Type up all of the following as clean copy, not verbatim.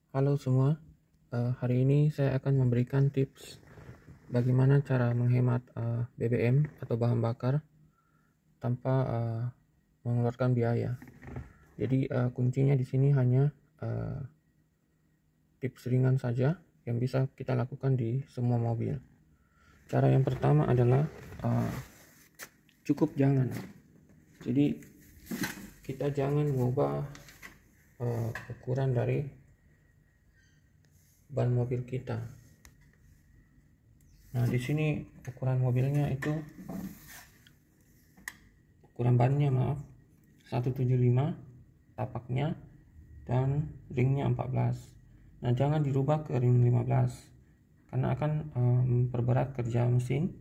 Halo semua, hari ini saya akan memberikan tips bagaimana cara menghemat BBM atau bahan bakar tanpa mengeluarkan biaya. Jadi kuncinya di sini hanya tips ringan saja yang bisa kita lakukan di semua mobil. Cara yang pertama adalah cukup jangan. Jadi kita jangan mengubah ukuran dari ban mobil kita. Nah, di sini ukuran mobilnya itu ukuran bannya 175 tapaknya dan ringnya 14. Nah, jangan dirubah ke ring 15 karena akan memperberat kerja mesin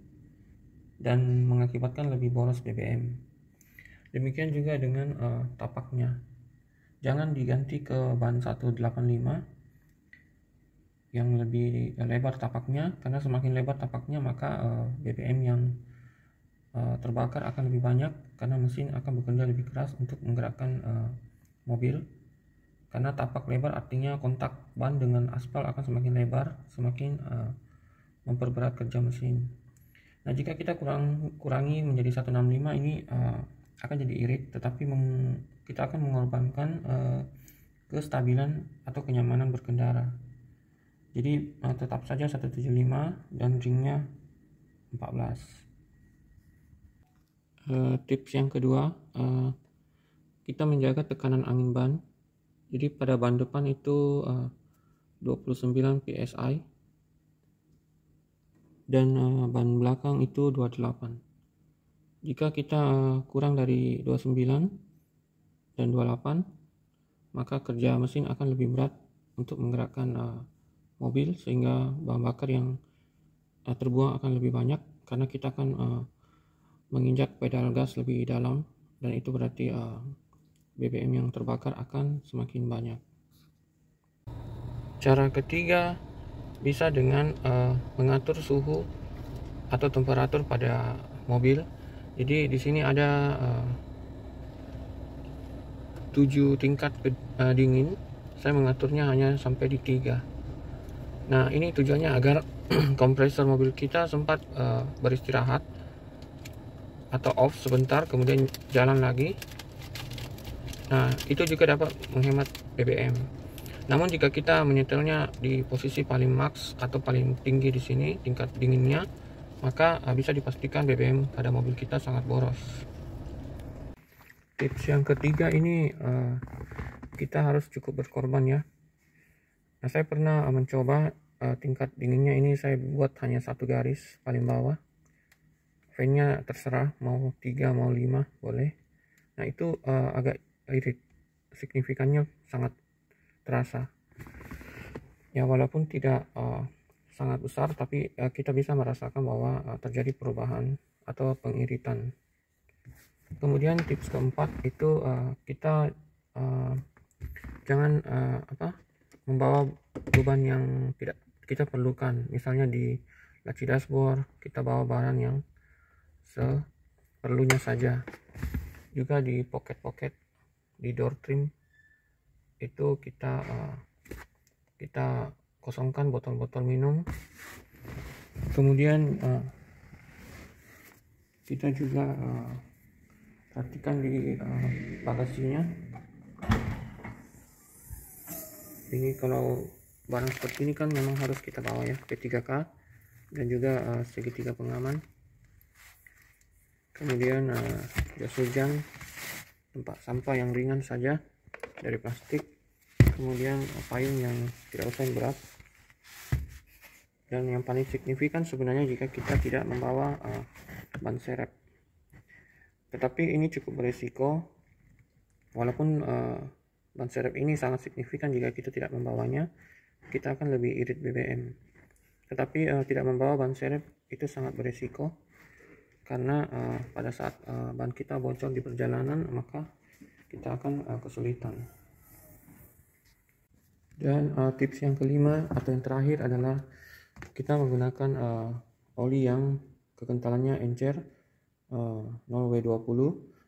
dan mengakibatkan lebih boros BBM. Demikian juga dengan tapaknya. Jangan diganti ke ban 185 yang lebih lebar tapaknya, karena semakin lebar tapaknya maka BBM yang terbakar akan lebih banyak karena mesin akan bekerja lebih keras untuk menggerakkan mobil. Karena tapak lebar artinya kontak ban dengan aspal akan semakin lebar, semakin memperberat kerja mesin. Nah, jika kita kurangi menjadi 165 ini akan jadi irit, tetapi kita akan mengorbankan kestabilan atau kenyamanan berkendara. Jadi tetap saja 175 dan ringnya 14. Tips yang kedua, kita menjaga tekanan angin ban. Jadi pada ban depan itu 29 psi dan ban belakang itu 28. Jika kita kurang dari 29 dan 28, maka kerja mesin akan lebih berat untuk menggerakkan mobil, sehingga bahan bakar yang terbuang akan lebih banyak karena kita akan menginjak pedal gas lebih dalam, dan itu berarti BBM yang terbakar akan semakin banyak. Cara ketiga bisa dengan mengatur suhu atau temperatur pada mobil. Jadi di sini ada 7 tingkat dingin. Saya mengaturnya hanya sampai di 3. Nah, ini tujuannya agar kompresor mobil kita sempat beristirahat atau off sebentar kemudian jalan lagi. Nah, itu juga dapat menghemat BBM. Namun jika kita menyetelnya di posisi paling max atau paling tinggi di sini tingkat dinginnya, maka bisa dipastikan BBM pada mobil kita sangat boros. Tips yang ketiga ini kita harus cukup berkorban ya. Nah, saya pernah mencoba tingkat dinginnya ini saya buat hanya 1 garis paling bawah. Fan-nya terserah mau 3 mau 5 boleh. Nah, itu agak irit, signifikannya sangat terasa. Ya, walaupun tidak sangat besar, tapi kita bisa merasakan bahwa terjadi perubahan atau pengiritan. Kemudian tips keempat itu kita jangan membawa beban yang tidak kita perlukan. Misalnya di laci dashboard kita bawa barang yang seperlunya saja. Juga di pocket di door trim itu kita kosongkan botol-botol minum. Kemudian kita juga perhatikan di bagasinya. Ini kalau barang seperti ini kan memang harus kita bawa ya, P3K dan juga segitiga pengaman. Kemudian jas hujan, tempat sampah yang ringan saja dari plastik. Kemudian payung yang tidak usah yang berat. Dan yang paling signifikan sebenarnya jika kita tidak membawa ban serep. Tetapi ini cukup beresiko, walaupun ban serep ini sangat signifikan jika kita tidak membawanya, kita akan lebih irit BBM. Tetapi tidak membawa ban serep itu sangat beresiko, karena pada saat ban kita bocor di perjalanan maka kita akan kesulitan. Dan tips yang kelima atau yang terakhir adalah kita menggunakan oli yang kekentalannya encer 0W20.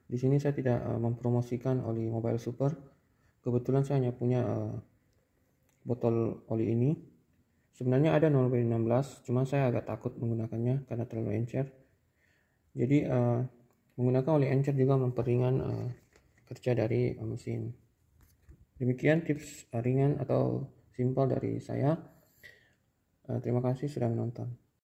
Di sini saya tidak mempromosikan oli Mobile Super. Kebetulan saya hanya punya botol oli ini. Sebenarnya ada 0,16, cuma saya agak takut menggunakannya karena terlalu encer. Jadi menggunakan oli encer juga memperingan kerja dari mesin. Demikian tips ringan atau simpel dari saya. Terima kasih sudah menonton.